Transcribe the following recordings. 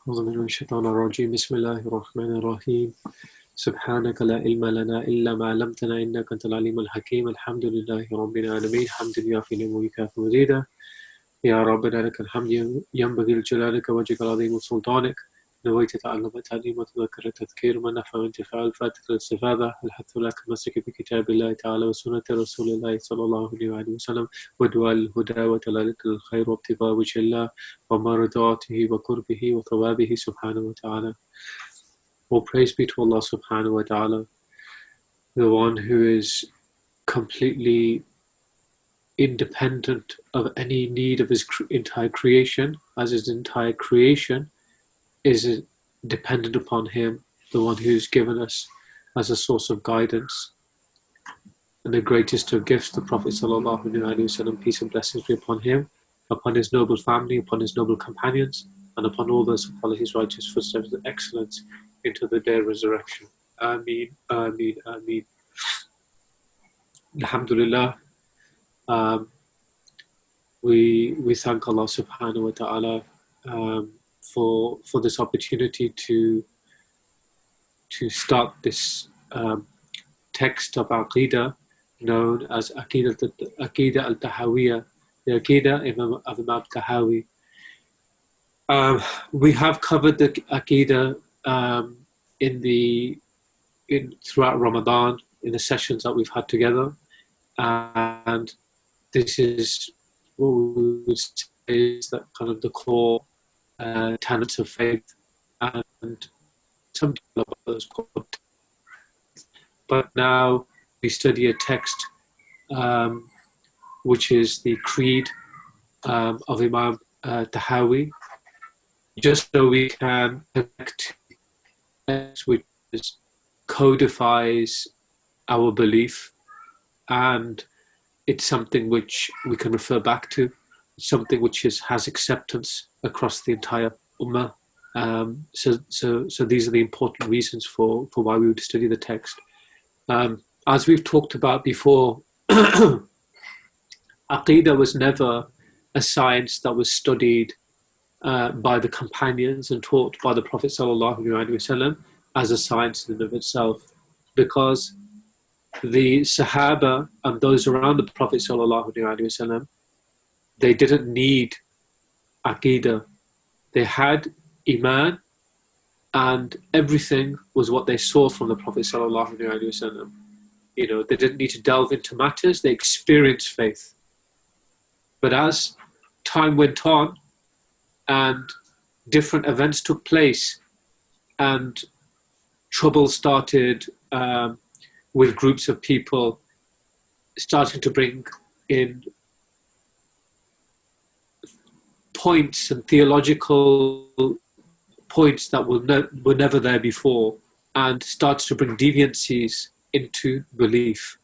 أعوذ بالله من الشيطان الرجيم بسم الله الرحمن الرحيم سبحانك لا علم لنا إلا ما علمتنا إنك أنت العليم الحكيم الحمد لله رب العالمين حمد يوافي ويكافئ مزيدا يا ربنا لك الحمد ينبغي لجلالك وجهك العظيم وسلطانك نويت تعلم التعليم وتذكر التذكير من نفع وانتفاع الفاتح الاستفادة الحث لك المسك بكتاب الله تعالى وسنة رسول الله صلى الله عليه وسلم ودعاء الهدى ودلالة الخير وابتغاء وجه الله ومرضاته وقربه وثوابه سبحانه وتعالى. All praise be to Allah subhanahu wa ta'ala, the one who is completely independent of any need of his entire creation, as his entire creation is dependent upon him, the one who's given us as a source of guidance. And the greatest of gifts, the Prophet sallallahu alaihi wasallam, peace and blessings be upon him, upon his noble family, upon his noble companions, and upon all those who follow his righteous footsteps of excellence into the day of resurrection. Ameen, ameen, ameen. Alhamdulillah. We thank Allah subhanahu wa ta'ala for this opportunity to start this text of Aqeedah known as Aqeedah Tahawiyyah, the Aqeedah of Imam Tahawi. We have covered the Aqeedah throughout Ramadan in the sessions that we've had together, and this is what we would say is that kind of the core tenets of faith, and some about those core. But now we study a text which is the Creed of Imam Tahawi, just so we can connect, which codifies our belief, and it's something which we can refer back to, something which has acceptance across the entire ummah. So these are the important reasons for why we would study the text. As we've talked about before, Aqeedah was never a science that was studied by the companions and taught by the Prophet ﷺ as a science in and of itself, because the Sahaba and those around the Prophet ﷺ, they didn't need Aqeedah. They had Iman, and everything was what they saw from the Prophet ﷺ. You know, they didn't need to delve into matters, they experienced faith. But as time went on and different events took place and trouble started with groups of people starting to bring in points and theological points that were never there before, and starts to bring deviancies into belief.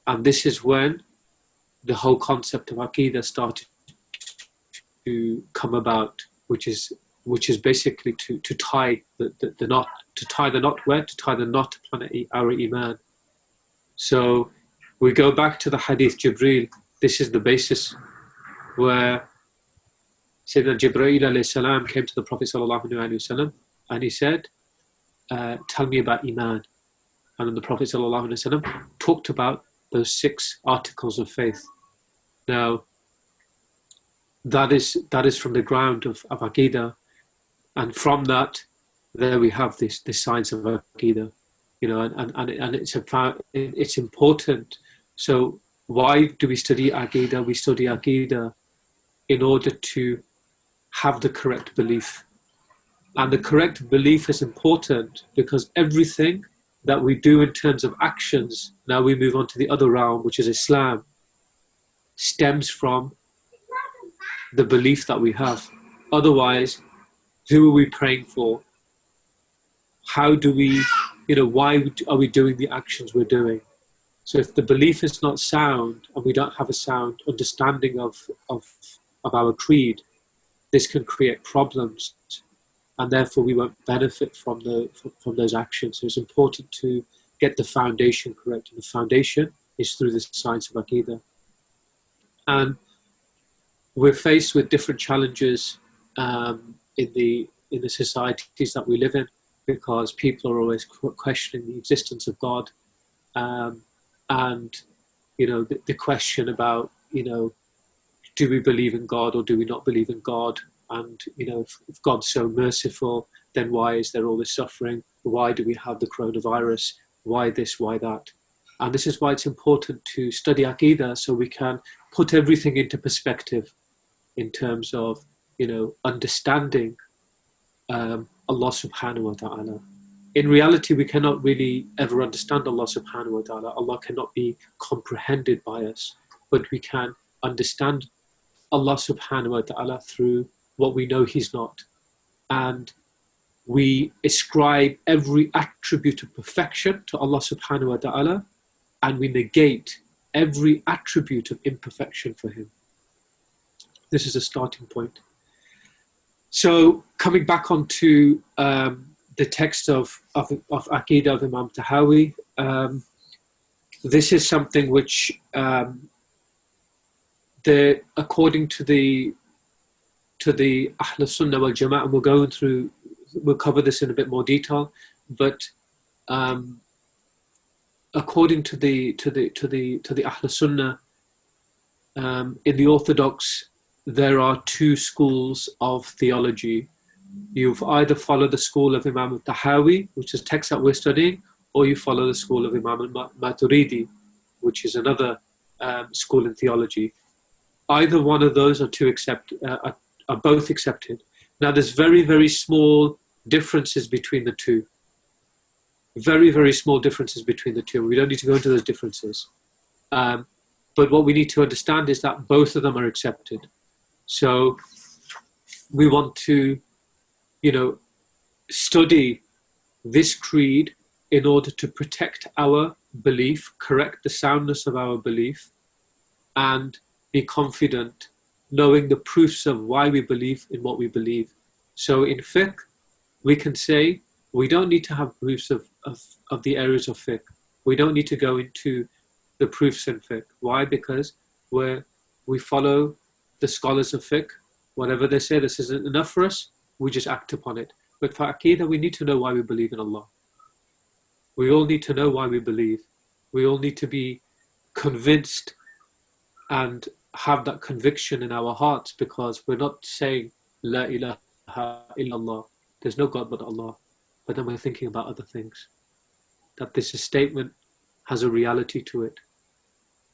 And this is when the whole concept of Aqeedah started to come about, which is basically to tie the knot. To tie the knot where? To tie the knot upon our Iman. So we go back to the Hadith Jibreel. This is the basis where Sayyidina Jibreel alayhi salam came to the Prophet sallallahu alaihi wasallam and he said, tell me about Iman. And then the Prophet sallallahu alaihi wasallam talked about those 6 articles of faith. Now, that is from the ground of Aqeedah, and from that, there we have this science of Aqeedah, you know, and it's important. So why do we study Aqeedah? We study Aqeedah in order to have the correct belief, and the correct belief is important because everything that we do in terms of actions, now we move on to the other realm, which is Islam, stems from the belief that we have. Otherwise, who are we praying for? How do we, you know, why are we doing the actions we're doing? So if the belief is not sound and we don't have a sound understanding of our creed, this can create problems, and therefore we won't benefit from those actions. So it's important to get the foundation correct, and the foundation is through the science of Aqeedah. And we're faced with different challenges in the in the societies that we live in, because people are always questioning the existence of God, and the question about do we believe in God or do we not believe in God? And if God's so merciful, then why is there all this suffering? Why do we have the coronavirus? Why this? Why that? And this is why it's important to study Aqeedah, so we can put everything into perspective in terms of understanding Allah subhanahu wa ta'ala. In reality, we cannot really ever understand Allah subhanahu wa ta'ala. Allah cannot be comprehended by us, but we can understand Allah subhanahu wa ta'ala through what we know He's not. And we ascribe every attribute of perfection to Allah subhanahu wa ta'ala, and we negate every attribute of imperfection for Him. This is a starting point. So coming back onto the text of Aqeedah of Imam Tahawi, this is something which according to the Ahl Sunnah wal Jama'ah, we'll cover this in a bit more detail, but according to the Ahl Sunnah, in the Orthodox, there are two schools of theology. You've either follow the school of Imam Tahawi, which is text that we're studying, or you follow the school of Imam Maturidi, which is another school in theology. Either one of those are both accepted. Now, there's very, very small differences between the two. Very, very small differences between the two. We don't need to go into those differences. But what we need to understand is that both of them are accepted. So we want to, study this creed in order to protect our belief, correct the soundness of our belief, and be confident, knowing the proofs of why we believe in what we believe. So in fiqh, we can say we don't need to have proofs of the areas of fiqh. We don't need to go into the proofs in fiqh. Why? Because we follow the scholars of fiqh. Whatever they say, this isn't enough for us, we just act upon it. But for Aqeedah, we need to know why we believe in Allah. We all need to know why we believe. We all need to be convinced and have that conviction in our hearts, because we're not saying La ilaha illallah, there's no God but Allah, but then we're thinking about other things. That this statement has a reality to it.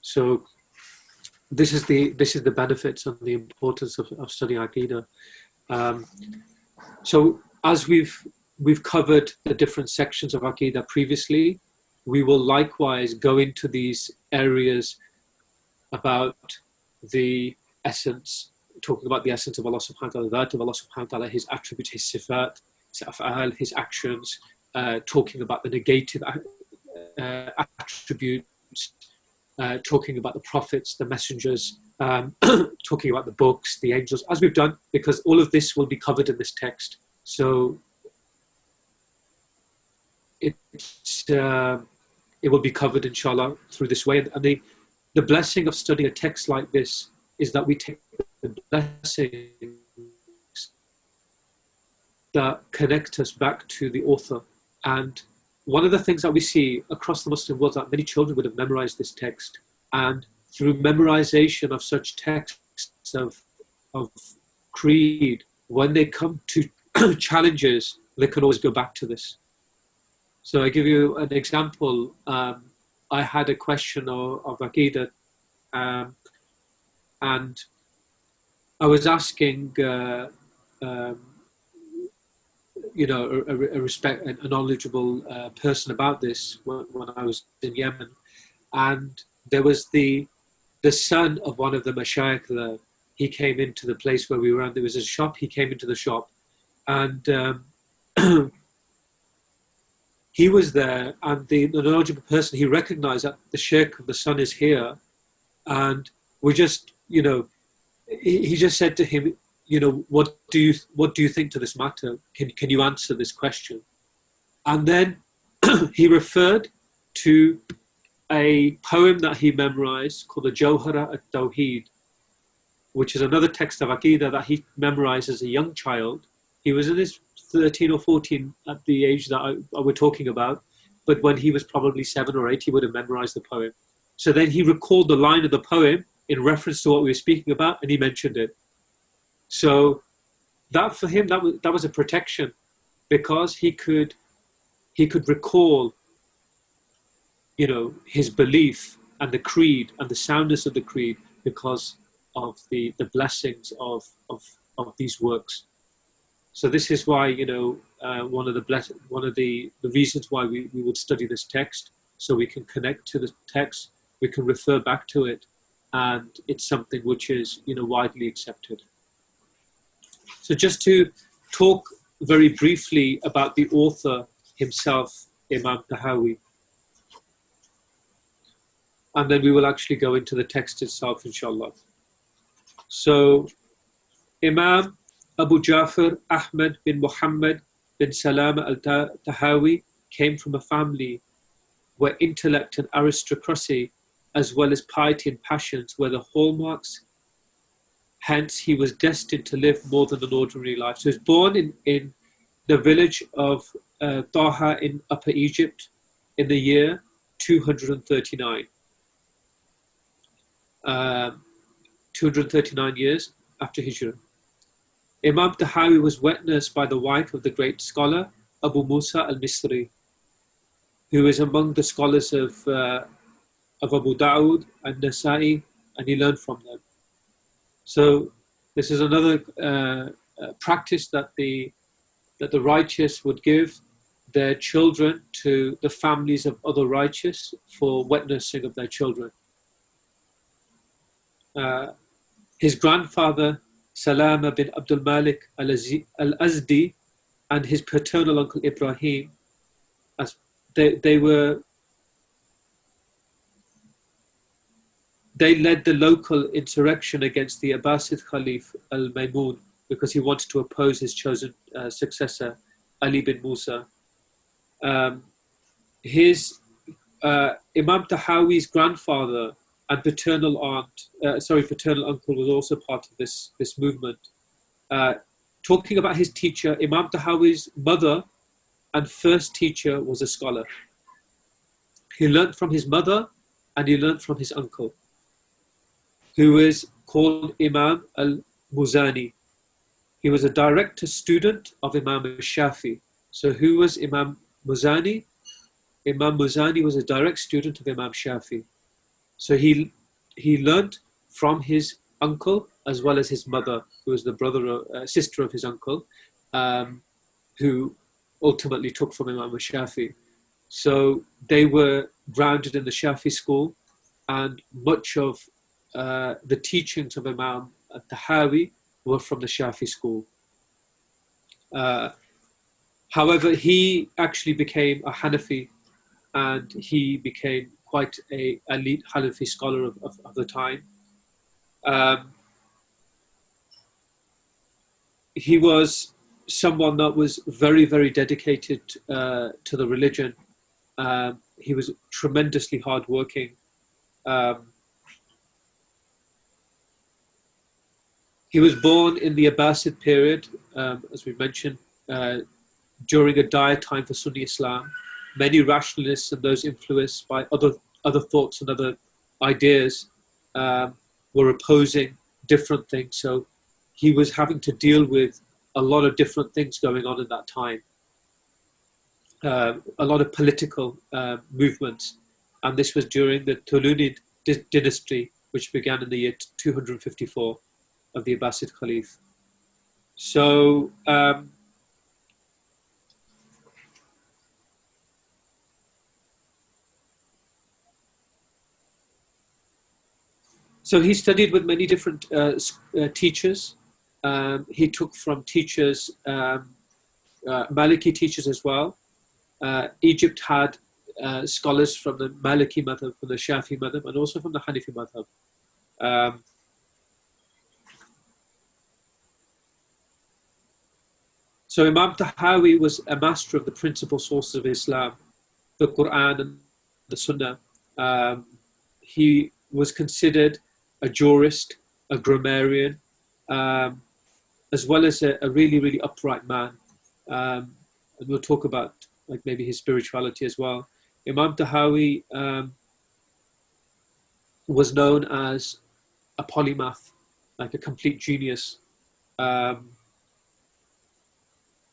So this is the benefits and the importance of studying Aqeedah. So as we've covered the different sections of Aqeedah previously, we will likewise go into these areas about the essence, talking about the essence of Allah subhanahu wa ta'ala, that of Allah subhanahu wa ta'ala, His attributes, His sifat, His af'al, His actions, talking about the negative attributes, talking about the prophets, the messengers, talking about the books, the angels, as we've done, because all of this will be covered in this text. So it will be covered, inshallah, through this way. And the blessing of studying a text like this is that we take the blessings that connect us back to the author. And one of the things that we see across the Muslim world is that many children would have memorized this text. And through memorization of such texts of creed, when they come to challenges, they can always go back to this. So I give you an example. I had a question of Aqeedah, and I was asking, a knowledgeable person about this when I was in Yemen, and there was the son of one of the mashayikh there. He came into the place where we were, and there was a shop. He came into the shop, and he was there, and the knowledgeable person, he recognized that the sheikh of the son is here, and we just, he just said to him, what do you think to this matter? Can you answer this question? And then he referred to a poem that he memorized called the Jawhara at-Tawheed, which is another text of Aqeedah that he memorized as a young child. He was in his 13 or 14 at the age that we're talking about, but when he was probably 7 or 8, he would have memorized the poem. So then he recalled the line of the poem in reference to what we were speaking about, and he mentioned it. So that for him, that was a protection, because he could recall, his belief and the creed and the soundness of the creed because of the blessings of these works. So this is why, one of the reasons why we would study this text, so we can connect to the text, we can refer back to it, and it's something which is, widely accepted. So just to talk very briefly about the author himself, Imam Tahawi, and then we will actually go into the text itself, inshallah. So Imam Abu Ja'far Ahmad bin Muhammad bin Salama al-Tahawi came from a family where intellect and aristocracy, as well as piety and passions, were the hallmarks. Hence, he was destined to live more than an ordinary life. So he was born in the village of Taha in Upper Egypt in the year 239. 239 years after Hijrah. Imam Tahawi was witnessed by the wife of the great scholar Abu Musa al-Misri, who is among the scholars of Abu Dawud and Nasa'i, and he learned from them. So this is another practice that the righteous would give their children to the families of other righteous for witnessing of their children. His grandfather Salama bin Abdul Malik al-Azdi and his paternal uncle Ibrahim, as they led the local insurrection against the Abbasid Khalif al-Maymun because he wanted to oppose his chosen successor, Ali bin Musa. Imam Tahawi's grandfather and paternal uncle was also part of this movement. Talking about his teacher, Imam Tahawi's mother and first teacher was a scholar. He learnt from his mother and he learnt from his uncle, who is called Imam al-Muzani. He was a direct student of Imam al-Shafi. So who was Imam Muzani? Imam Muzani was a direct student of Imam Shafi. So he learnt from his uncle as well as his mother, who was the sister of his uncle, who ultimately took from Imam Shafi. So they were grounded in the Shafi school, and much of the teachings of Imam Tahawi were from the Shafi school. However, he actually became a Hanafi, and he became quite an elite Hanafi scholar of the time. He was someone that was very, very dedicated to the religion. He was tremendously hardworking. He was born in the Abbasid period, as we mentioned, during a dire time for Sunni Islam. Many rationalists and those influenced by other thoughts and other ideas were opposing different things. So he was having to deal with a lot of different things going on in that time. A lot of political movements. And this was during the Tulunid dynasty, which began in the year 254 of the Abbasid Caliph. So he studied with many different teachers. He took from teachers, Maliki teachers as well. Egypt had scholars from the Maliki madhab, from the Shafi madhab, and also from the Hanafi madhab. So Imam Tahawi was a master of the principal sources of Islam, the Quran and the Sunnah. He was considered a jurist, a grammarian, as well as a really, really upright man. And we'll talk about like maybe his spirituality as well. Imam Tahawi was known as a polymath, like a complete genius. Um,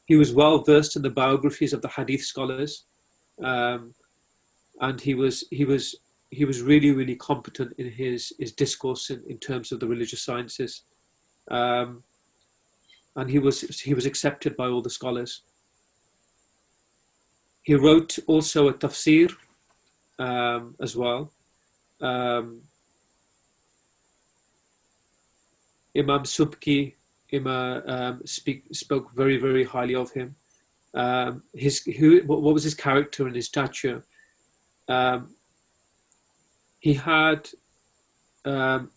he was well versed in the biographies of the Hadith scholars, um, and he was really, really competent in his discourse in terms of the religious sciences, um, and he was accepted by all the scholars. He wrote also a tafsir as well. Um, Imam Subki, spoke very, very highly of him. What was his character and his stature? He had um,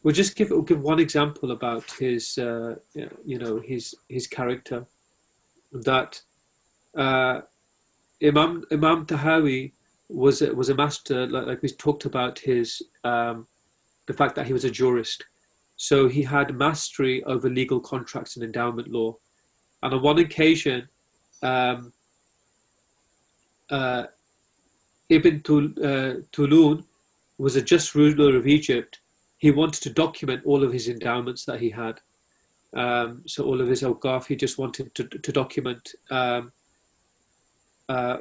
we'll just give one example about his his character. That Imam Tahawi was a master, like we talked about his the fact that he was a jurist. So he had mastery over legal contracts and endowment law. And on one occasion, um, uh, Tulun was a just ruler of Egypt. He wanted to document all of his endowments that he had. So all of his awqaf, he just wanted to document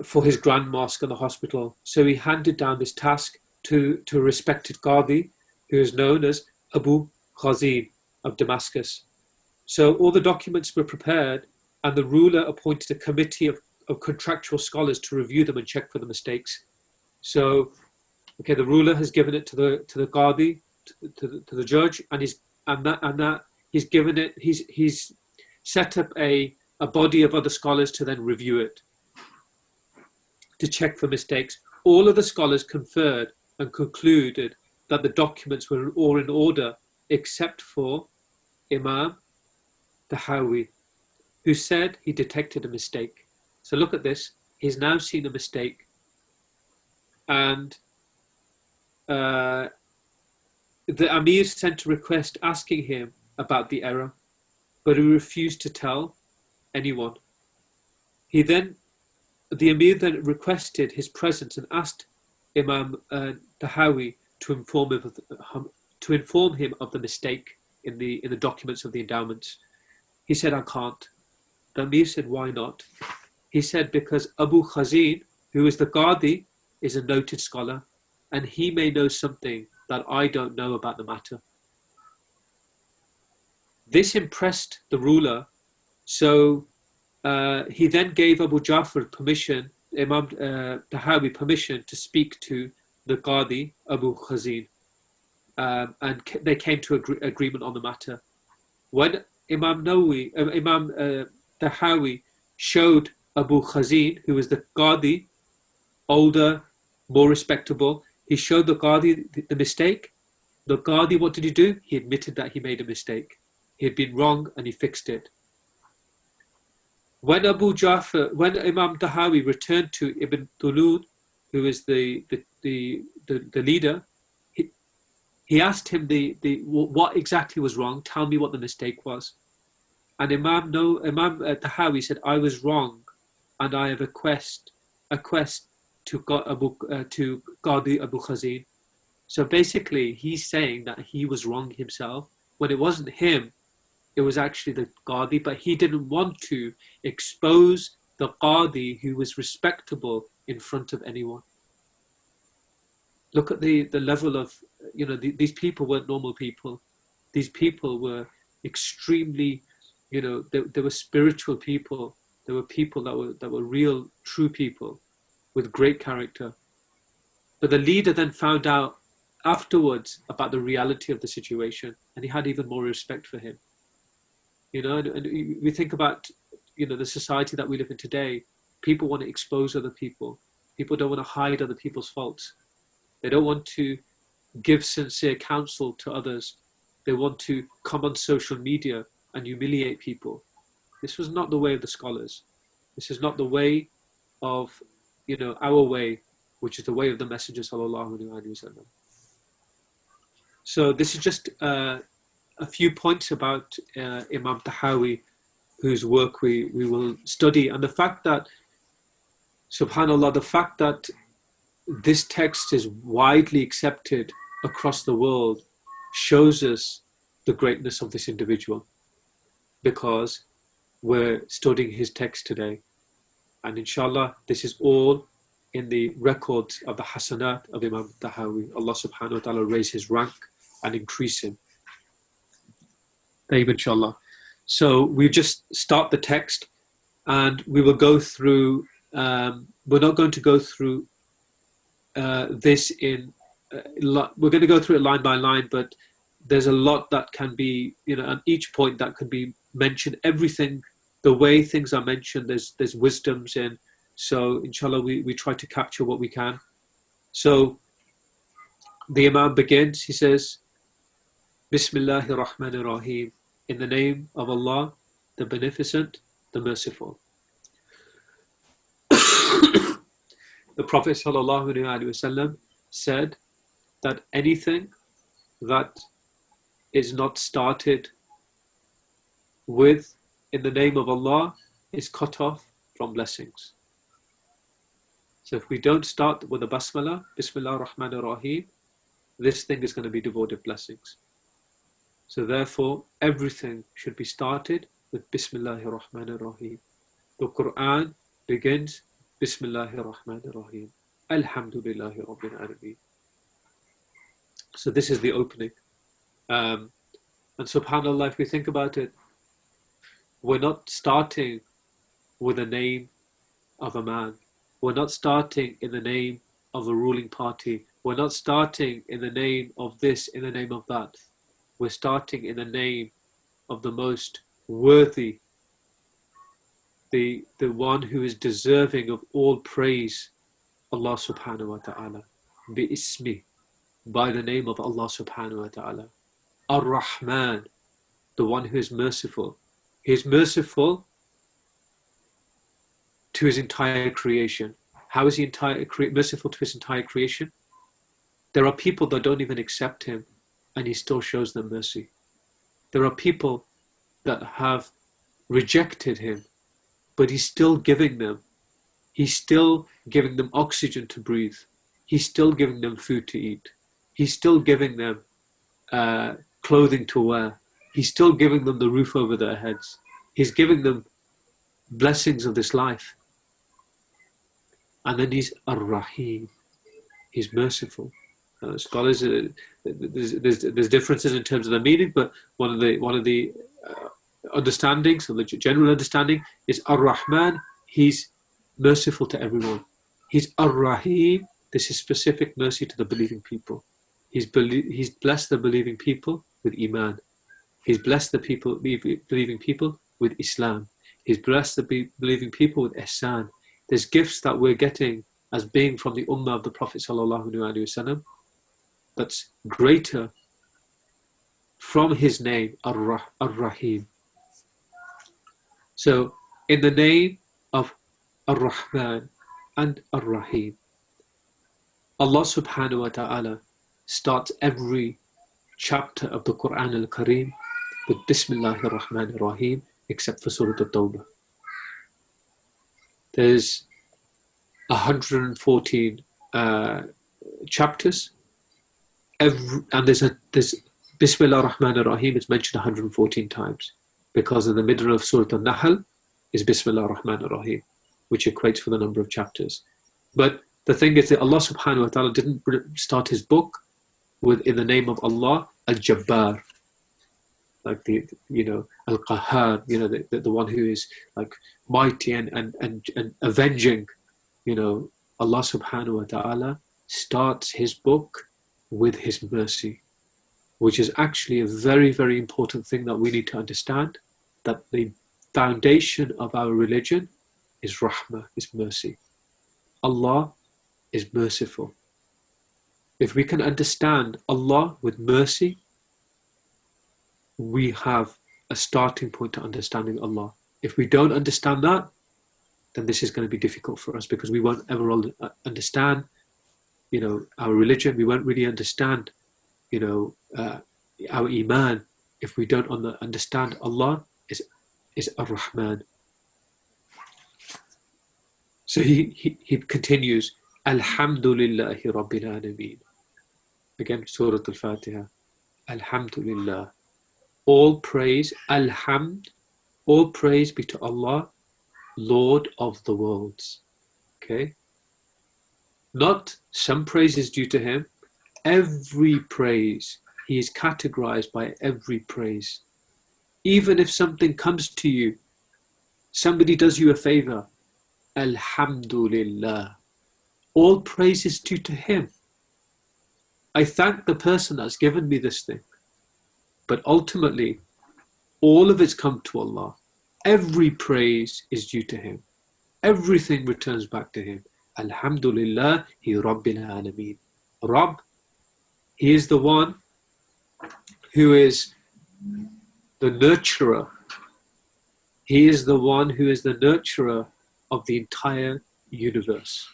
for his grand mosque and the hospital. So he handed down this task to a respected Qadi, who is known as Abu Khazin of Damascus. So all the documents were prepared, and the ruler appointed a committee of contractual scholars to review them and check for the mistakes. So, okay, the ruler has given it to the Qadi, to the judge, and he's given it. He's set up a body of other scholars to then review it, to check for mistakes. All of the scholars conferred and concluded that the documents were all in order, except for Imam Tahawi, who said he detected a mistake. So look at this. He's now seen a mistake, and the Amir sent a request asking him about the error, but he refused to tell anyone. The Amir then requested his presence and asked Imam Tahawi to inform him of the mistake in the documents of the endowments. He said, "I can't." The Amir said, "Why not?" He said, "Because Abu Khazin, who is the Qadi, is a noted scholar, and he may know something that I don't know about the matter." This impressed the ruler, so he then gave Abu Ja'far permission, Imam Tahawi permission to speak to the Qadi, Abu Khazin, and they came to agreement on the matter. When Imam Tahawi showed Abu Khazin, who was the Qadi, older, more respectable, he showed the Qadi the mistake. The Qadi, what did he do? He admitted that he made a mistake. He had been wrong and he fixed it. When Imam Tahawi returned to Ibn Tulun, who is the leader, he asked him what exactly was wrong. Tell me what the mistake was. And Imam Tahawi said, "I was wrong, and I have a quest to Qadi Abu Khazin." So basically, he's saying that he was wrong himself, when it wasn't him. It was actually the Qadi, but he didn't want to expose the Qadi, who was respectable, in front of anyone. Look at the level of, these people weren't normal people. These people were extremely, they were spiritual people. They were people that were real, true people with great character. But the leader then found out afterwards about the reality of the situation, and he had even more respect for him. And we think about, the society that we live in today. People want to expose other people. People don't want to hide other people's faults. They don't want to give sincere counsel to others. They want to come on social media and humiliate people. This was not the way of the scholars. This is not the way of, our way, which is the way of the Messenger sallallahu alaihi wasallam. So this is just a few points about Imam Tahawi, whose work we will study, and the fact that, subhanallah, the fact that this text is widely accepted across the world shows us the greatness of this individual, because we're studying his text today, and inshallah this is all in the records of the hasanat of Imam Tahawi. Allah subhanahu wa ta'ala raise his rank and increase him. Inshallah. So we just start the text, and we will go through, we're not going to go through this in, we're going to go through it line by line, but there's a lot that can be, at each point that can be mentioned. Everything, the way things are mentioned, there's wisdoms in. So inshallah we try to capture what we can. So the Imam begins, he says, Bismillahir Rahmanir Rahim, in the name of Allah, the Beneficent, the Merciful. The Prophet sallallahu alaihi wasallam said that anything that is not started with in the name of Allah is cut off from blessings. So if we don't start with the Basmala, Bismillah ar-Rahman ar-Rahim, this thing is going to be devoid of blessings. So therefore, everything should be started with Bismillah ar-Rahman ar-Rahim. The Quran begins Bismillah ar-Rahman ar-Rahim. Alhamdulillahi Rabbil Alameen. So this is the opening. And subhanAllah, if we think about it, we're not starting with the name of a man. We're not starting in the name of a ruling party. We're not starting in the name of this, in the name of that. We're starting in the name of the most worthy, the one who is deserving of all praise, Allah subhanahu wa ta'ala. Bi-ismi, by the name of Allah subhanahu wa ta'ala. Ar-Rahman, the one who is merciful. He is merciful to his entire creation. How is he merciful to his entire creation? There are people that don't even accept him, and he still shows them mercy. There are people that have rejected him, but he's still giving them. He's still giving them oxygen to breathe. He's still giving them food to eat. He's still giving them clothing to wear. He's still giving them the roof over their heads. He's giving them blessings of this life. And then he's Ar-Rahim. He's merciful. Scholars, there's differences in terms of the meaning, but one of the understandings, or the general understanding, is Ar-Rahman. He's merciful to everyone. He's Ar-Rahim. This is specific mercy to the believing people. He's blessed the believing people with Iman. He's blessed the believing people with Islam. He's blessed the believing people with Ihsan. There's gifts that we're getting as being from the Ummah of the Prophet sallallahu alaihi wasallam that's greater from his name, Ar-Rahim. So, in the name of Ar-Rahman and Ar-Rahim, Allah subhanahu wa ta'ala starts every chapter of the Quran al-Kareem with Bismillahir Rahmanir Rahim, except for Surah At-Tawbah. There's 114 chapters, and there's Bismillah ar-Rahman ar-Rahim is mentioned 114 times, because in the middle of Surah An-Nahl is Bismillah ar-Rahman ar-Rahim, which equates for the number of chapters. But the thing is that Allah subhanahu wa ta'ala didn't start his book with, in the name of Allah, Al-Jabbar, like the Al-Qahhar, the one who is like mighty and avenging. Allah subhanahu wa ta'ala starts his book with his mercy, which is actually a very, very important thing that we need to understand, that the foundation of our religion is rahmah, is mercy. Allah is merciful. If we can understand Allah with mercy, we have a starting point to understanding Allah. If we don't understand that, then this is going to be difficult for us, because we won't ever understand, our religion. We won't really understand, our iman, if we don't understand Allah is Ar-Rahman. So he continues, Alhamdulillahi Rabbil Alameen. Again, Surah Al-Fatiha. Alhamdulillah. All praise, Alhamd, all praise be to Allah, Lord of the worlds. Okay? Not some praise is due to Him. Every praise. He is categorized by every praise. Even if something comes to you, somebody does you a favor, Alhamdulillah. All praise is due to Him. I thank the person that's given me this thing. But ultimately, all of it's come to Allah. Every praise is due to Him. Everything returns back to Him. Alhamdulillah, He Rabbil Alameen. Rabb, He is the one who is the nurturer. He is the one who is the nurturer of the entire universe.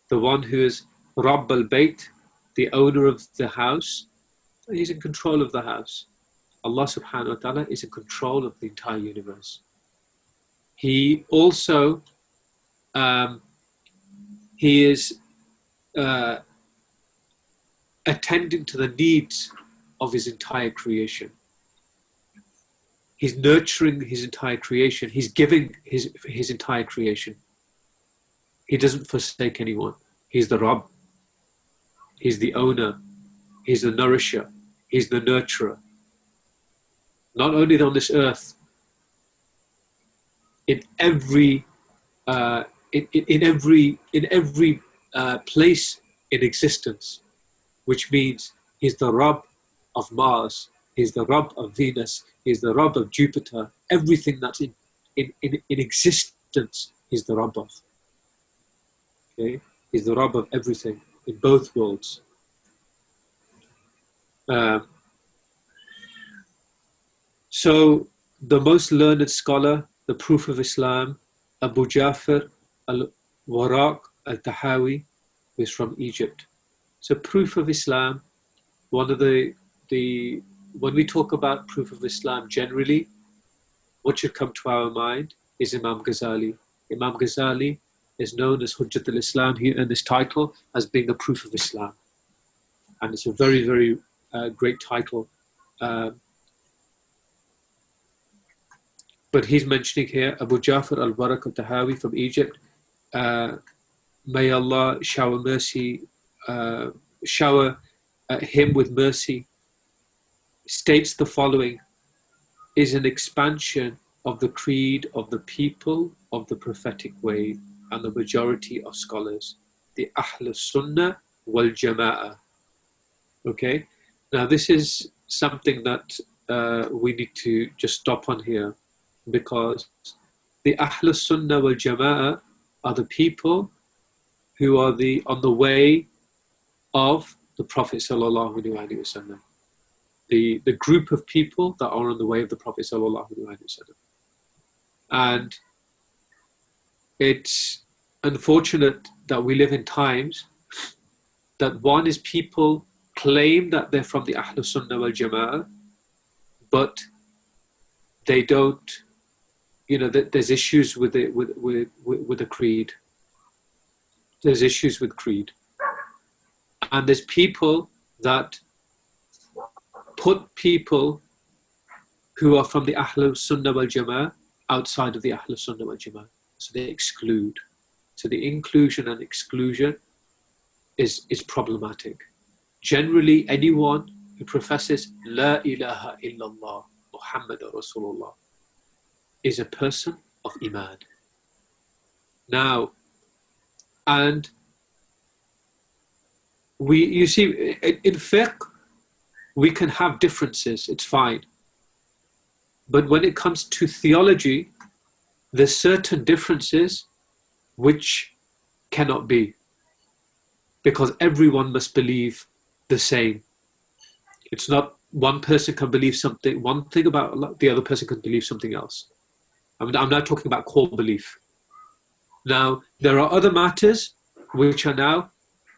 The one who is Rabb al-Bayt, the owner of the house. He's in control of the house. Allah subhanahu wa ta'ala is in control of the entire universe. He also, he is attending to the needs of His entire creation. He's nurturing His entire creation. He's giving His entire creation. He doesn't forsake anyone. He's the Rabb. He's the owner. He's the nourisher. He's the nurturer. Not only on this earth, in every place in existence, which means He's the Rabb of Mars. He's the Rabb of Venus. He's the Rabb of Jupiter. Everything that's in existence, He's the Rabb of. Okay? He's the Rabb of everything in both worlds. So the most learned scholar, the Proof of Islam, Abu Ja'far al-Waraq al-Tahawi, is from Egypt. So Proof of Islam, one of the when we talk about Proof of Islam generally, what should come to our mind is Imam Ghazali. Imam Ghazali is known as Hujjat al-Islam. He earned this title as being a Proof of Islam. And it's a very, very great title. But he's mentioning here Abu Ja'far al-Waraq al-Tahawi from Egypt. May Allah shower mercy, shower him with mercy, states the following, is an expansion of the creed of the people of the prophetic way and the majority of scholars, the Ahl Sunnah wal Jama'ah. Okay, now this is something that we need to just stop on here, because the Ahl Sunnah wal Jama'ah are the people who are on the way of the Prophet sallallahu alaihi wasallam. The group of people that are on the way of the Prophet sallallahu alaihi wasallam. And it's unfortunate that we live in times that one is people claim that they're from the Ahl Sunnah wal Jama'ah, but they don't, there's issues with the creed. There's issues with creed. And there's people that put people who are from the Ahl Sunnah wal Jama'ah outside of the Ahl Sunnah wal Jama'ah. So they exclude. So the inclusion and exclusion is problematic. Generally, anyone who professes La ilaha illallah Muhammad Rasulullah is a person of Iman. Now, and you see, in fiqh, we can have differences, it's fine. But when it comes to theology, there's certain differences which cannot be, because everyone must believe the same. It's not one person can believe something, one thing about Allah, the other person can believe something else. I'm now talking about core belief. Now, there are other matters which are now,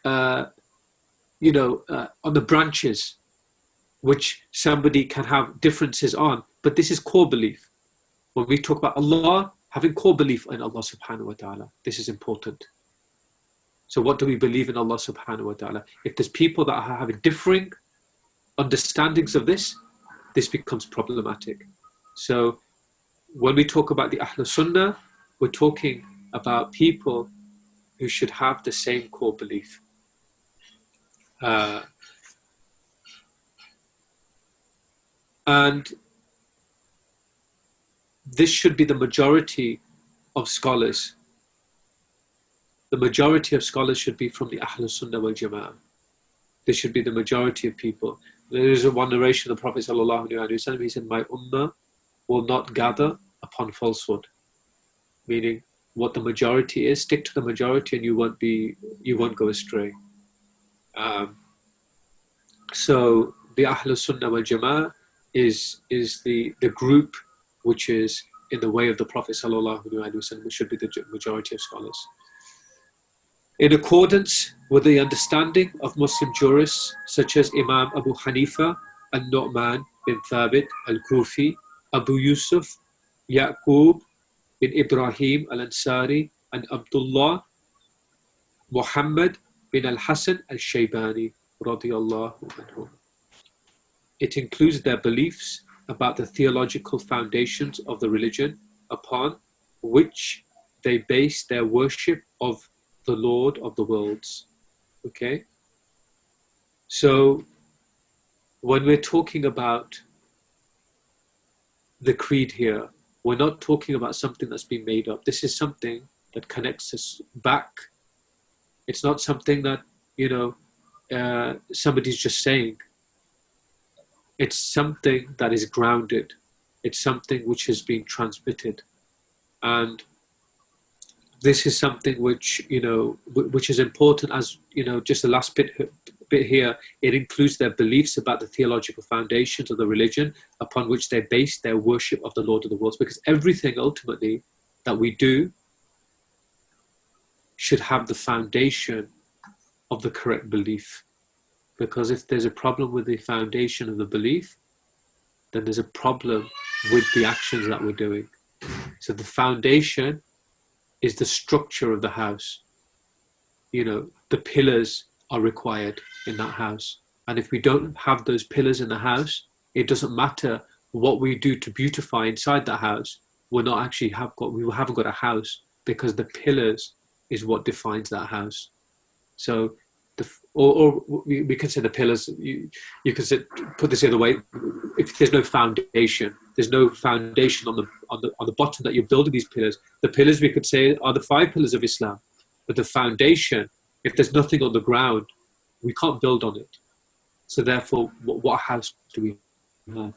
on the branches, which somebody can have differences on. But this is core belief. When we talk about Allah, having core belief in Allah subhanahu wa ta'ala, this is important. So what do we believe in Allah subhanahu wa ta'ala? If there's people that are having differing understandings of this becomes problematic. So when we talk about the Ahlul Sunnah, we're talking about people who should have the same core belief. And this should be the majority of scholars. The majority of scholars should be from the Ahlul Sunnah wal Jama'ah. This should be the majority of people. There is one narration of the Prophet ﷺ, he said, my ummah will not gather upon falsehood. Meaning, what the majority is, stick to the majority and you won't go astray. So the Ahlul Sunnah wal Jama'ah is the group which is in the way of the Prophet ﷺ, which should be the majority of scholars. In accordance with the understanding of Muslim jurists such as Imam Abu Hanifa al-Nu'man bin Thabit al-Kufi, Abu Yusuf, Yaqub bin Ibrahim al-Ansari, and Abdullah Muhammad bin al-Hasan al-Shaybani radiyallahu anhu. It includes their beliefs about the theological foundations of the religion upon which they base their worship of the Lord of the worlds. Okay? So when we're talking about the creed here, we're not talking about something that's been made up. This is something that connects us back. It's not something that, somebody's just saying. It's something that is grounded. It's something which has been transmitted. And this is something which, which is important as, just the last bit here, it includes their beliefs about the theological foundations of the religion upon which they base their worship of the Lord of the worlds. Because everything ultimately that we do should have the foundation of the correct belief. Because if there's a problem with the foundation of the belief, then there's a problem with the actions that we're doing. So the foundation is the structure of the house. The pillars are required in that house. And if we don't have those pillars in the house, it doesn't matter what we do to beautify inside that house. We haven't got a house, because the pillars is what defines that house. So or we can say the pillars, you can put this the other way, if there's no foundation on the bottom that you're building these pillars. The pillars, we could say, are the 5 pillars of Islam. But the foundation, if there's nothing on the ground, we can't build on it. So therefore, what house do we have?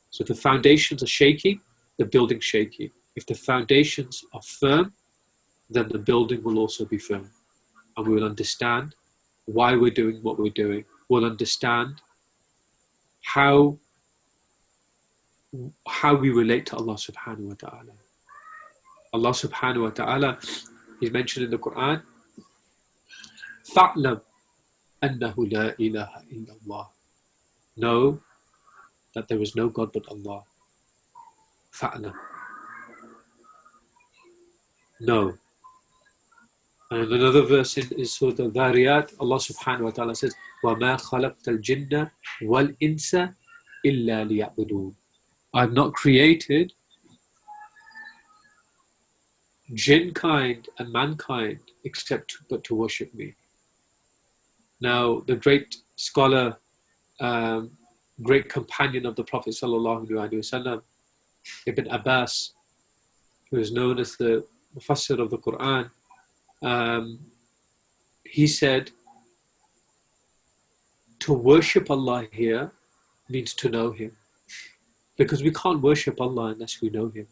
So if the foundations are shaky, the building's shaky. If the foundations are firm, then the building will also be firm. And we will understand why we're doing what we're doing. We'll understand how we relate to Allah subhanahu wa ta'ala. Allah subhanahu wa ta'ala is mentioned in the Quran, فَاعْلَمْ أَنَّهُ لَا إِلَهَ إِلَّا اللَّهِ. Know that there is no God but Allah. فَاعْلَمْ. Know. And another verse in Surah Al-Dhariyat, Allah subhanahu wa ta'ala says, وَمَا خَلَقْتَ الْجِنَّ وَالْإِنسَ إِلَّا لِيَعْبُدُونَ. I've not created jinn kind and mankind but to worship me. Now, the great scholar, great companion of the Prophet sallallahu alaihi wasallam, Ibn Abbas, who is known as the Mufassir of the Quran, he said, to worship Allah here means to know Him. Because we can't worship Allah unless we know Him.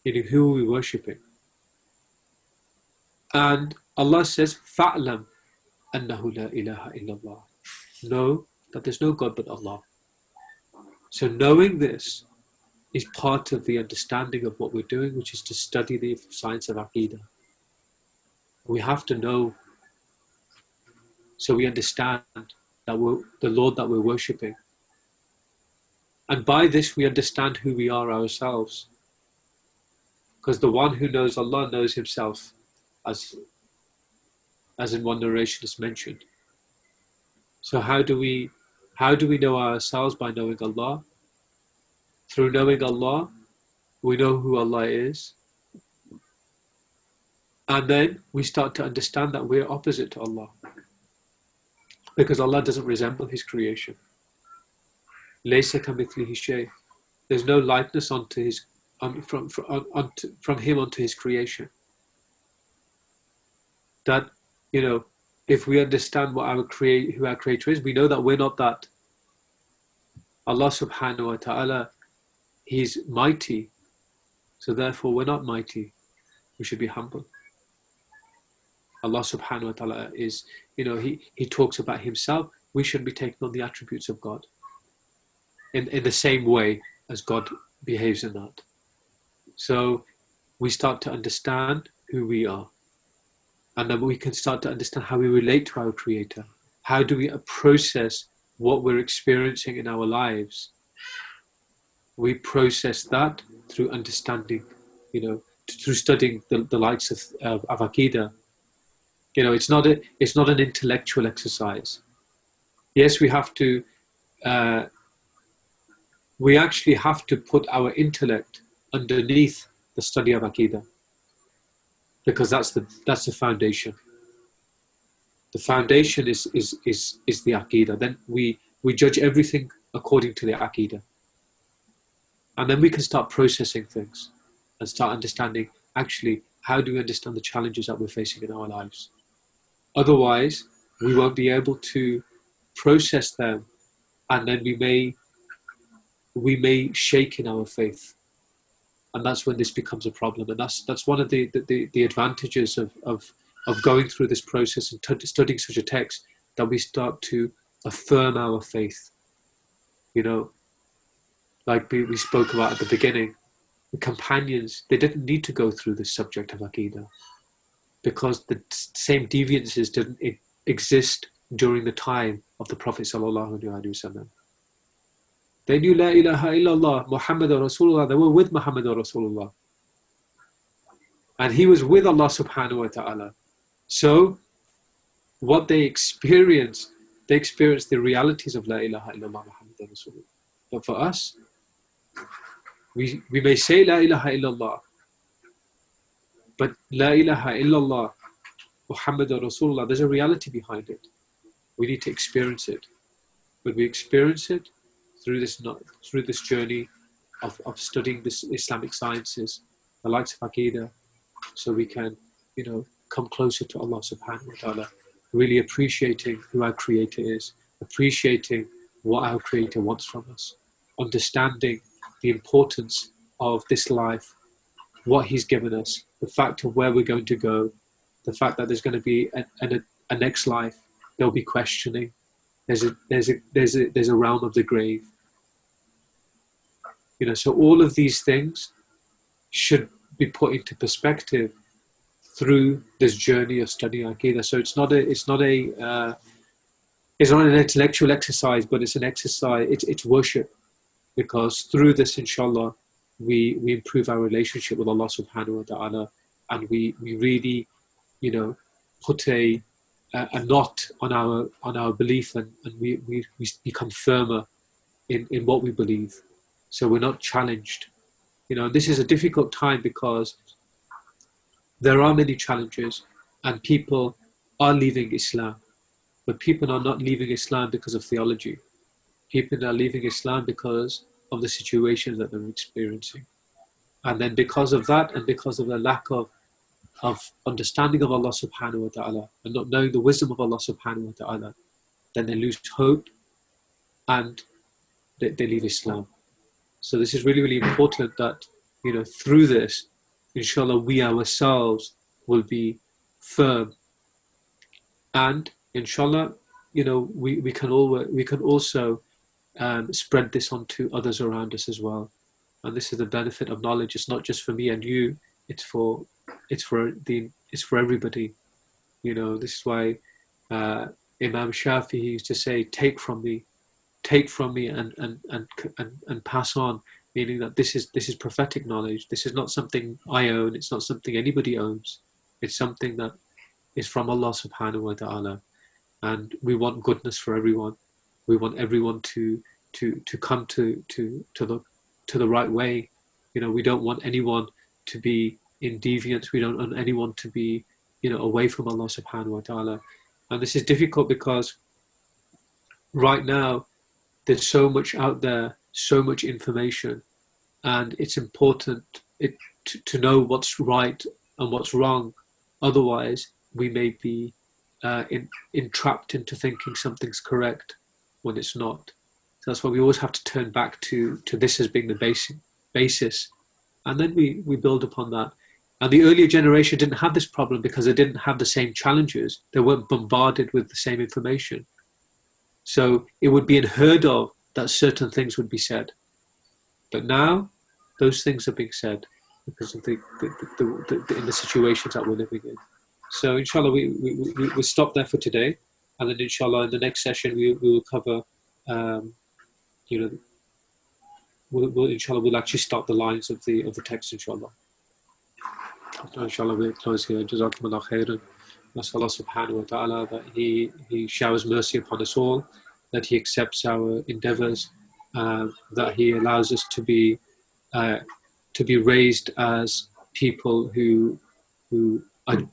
Who are we worshipping? And Allah says, فَاعْلَمْ أَنَّهُ لَا إِلَهَ إِلَّا اللَّهِ. Know that there's no God but Allah. So knowing this is part of the understanding of what we're doing, which is to study the science of Aqeedah. We have to know so we understand that we're the Lord that we're worshipping. And by this we understand who we are ourselves. Because the one who knows Allah knows himself, as in one narration is mentioned. So how do we know ourselves? By knowing Allah. Through knowing Allah, we know who Allah is. And then we start to understand that we're opposite to Allah. Because Allah doesn't resemble His creation. Laysa kamithlihi shay. There's no likeness onto His from Him onto His creation. That, if we understand who our Creator is, we know that we're not that. Allah subhanahu wa ta'ala, He's mighty. So therefore we're not mighty. We should be humble. Allah subhanahu wa ta'ala is, He talks about Himself. We shouldn't be taking on the attributes of God in the same way as God behaves in that. So we start to understand who we are. And then we can start to understand how we relate to our Creator. How do we process what we're experiencing in our lives? We process that through understanding, through studying the likes of Aqeedah. It's not an intellectual exercise. Yes, we actually have to put our intellect underneath the study of Aqeedah, because that's the foundation. The foundation is the Aqeedah. Then we judge everything according to the Aqeedah, and then we can start processing things and start understanding, actually, how do we understand the challenges that we're facing in our lives? Otherwise, we won't be able to process them, and then we may shake in our faith, and that's when this becomes a problem. And that's one of the advantages of going through this process and studying such a text, that we start to affirm our faith. Like we spoke about at the beginning, the companions, they didn't need to go through this subject of Aqeedah, because the same deviances didn't exist during the time of the Prophet sallallahu alaihi wasallam. They knew La ilaha illallah, Muhammadur Rasulullah. They were with Muhammadur Rasulullah. And he was with Allah subhanahu wa ta'ala. So, what they experienced the realities of La ilaha illallah, Muhammadur Rasulullah. But for us, we may say La ilaha illallah, but La ilaha illallah, Muhammadur Rasulullah, there's a reality behind it. We need to experience it. When we experience it, through this journey of studying this Islamic sciences, the likes of Aqeedah, so we can, come closer to Allah subhanahu wa ta'ala, really appreciating who our Creator is, appreciating what our Creator wants from us, understanding the importance of this life, what He's given us, the fact of where we're going to go, the fact that there's going to be a next life. There'll be questioning. There's a realm of the grave. So all of these things should be put into perspective through this journey of studying Aqeedah. So it's not an intellectual exercise, but it's an exercise. It's worship, because through this, inshallah, we improve our relationship with Allah subhanahu wa ta'ala, and we really, put a knot on our belief, and we become firmer in what we believe. So we're not challenged. This is a difficult time, because there are many challenges, and people are leaving Islam. But people are not leaving Islam because of theology. People are leaving Islam because of the situations that they're experiencing. And then because of that, and because of the lack of understanding of Allah subhanahu wa ta'ala, and not knowing the wisdom of Allah subhanahu wa ta'ala, then they lose hope, and they leave Islam. So this is really, really important that, through this, inshallah, we ourselves will be firm. And inshallah, we can also spread this on to others around us as well. And this is the benefit of knowledge. It's not just for me and you. It's for everybody. This is why Imam Shafi'i used to say, "Take from me, and pass on." Meaning that this is prophetic knowledge. This is not something I own. It's not something anybody owns. It's something that is from Allah Subhanahu wa Taala, and we want goodness for everyone. We want everyone to come to the right way. We don't want anyone to be in deviance. We don't want anyone to be away from Allah Subhanahu wa Taala. And this is difficult because right now there's so much out there, so much information, and it's important to know what's right and what's wrong. Otherwise, we may be entrapped into thinking something's correct when it's not. So that's why we always have to turn back to this as being the basis, and then we build upon that. And the earlier generation didn't have this problem because they didn't have the same challenges. They weren't bombarded with the same information. So it would be unheard of that certain things would be said. But now, those things are being said because of in the situations that we're living in. So inshallah, we'll stop there for today. And then inshallah, in the next session, we will cover, we'll actually start the lines of the text, inshallah. Inshallah, we'll close here. Jazakumullah khairan. Ask Allah subhanahu wa ta'ala that He showers mercy upon us all, that He accepts our endeavors, that He allows us to be raised as people who are,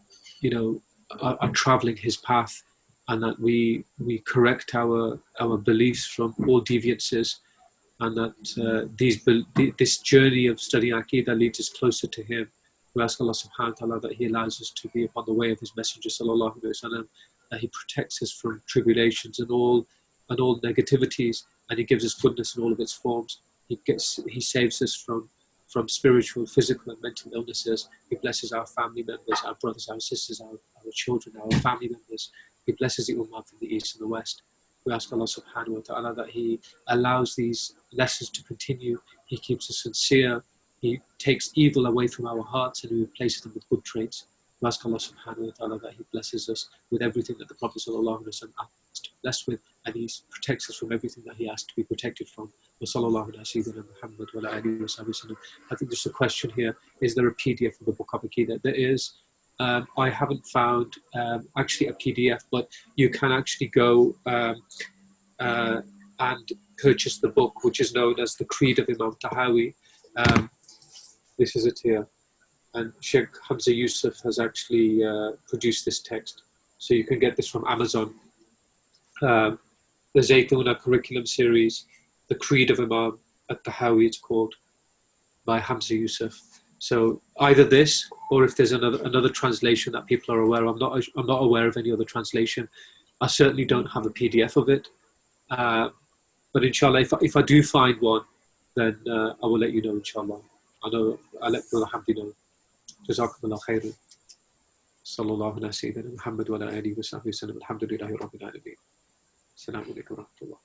are traveling His path, and that we correct our beliefs from all deviances, and that this journey of studying Aqeedah leads us closer to Him. We ask Allah subhanahu wa ta'ala that He allows us to be upon the way of His Messenger sallallahu alaihi wasallam, that He protects us from tribulations and all negativities, and He gives us goodness in all of its forms. He saves us from spiritual, physical and mental illnesses. He blesses our family members, our brothers, our sisters, our children, our family members. He blesses the Ummah from the east and the west. We ask Allah subhanahu wa ta'ala that He allows these lessons to continue. He keeps us sincere. He takes evil away from our hearts and He replaces them with good traits. We ask Allah subhanahu wa ta'ala that He blesses us with everything that the Prophet sallallahu alaihi wasallam asked to be blessed with, and He protects us from everything that He asked to be protected from. Wa sallallahu ala sayyidina Muhammad wa ala alihi wa sahbihi sallam. I think there's a question here: is there a PDF of the book of Aqeedah? There is. I haven't found actually a PDF, but you can actually go and purchase the book, which is known as the Creed of Imam Tahawi. This is it here, and Sheikh Hamza Yusuf has actually produced this text, so you can get this from Amazon. The Zaytuna curriculum series, the Creed of Imam Tahawi, it's called, by Hamza Yusuf. So either this, or if there's another translation that people are aware of. I'm not aware of any other translation. I certainly don't have a PDF of it, but inshallah, if I do find one, then I will let you know, inshallah. I'll let Brother Hamdi know. Jazakumullah khairan. Sallallahu ala sayyidina Muhammad wa ala alihi wa sahbihi sallam. Alhamdulillahi rabbil alameen. Assalamu alaikum wa rahmatullah.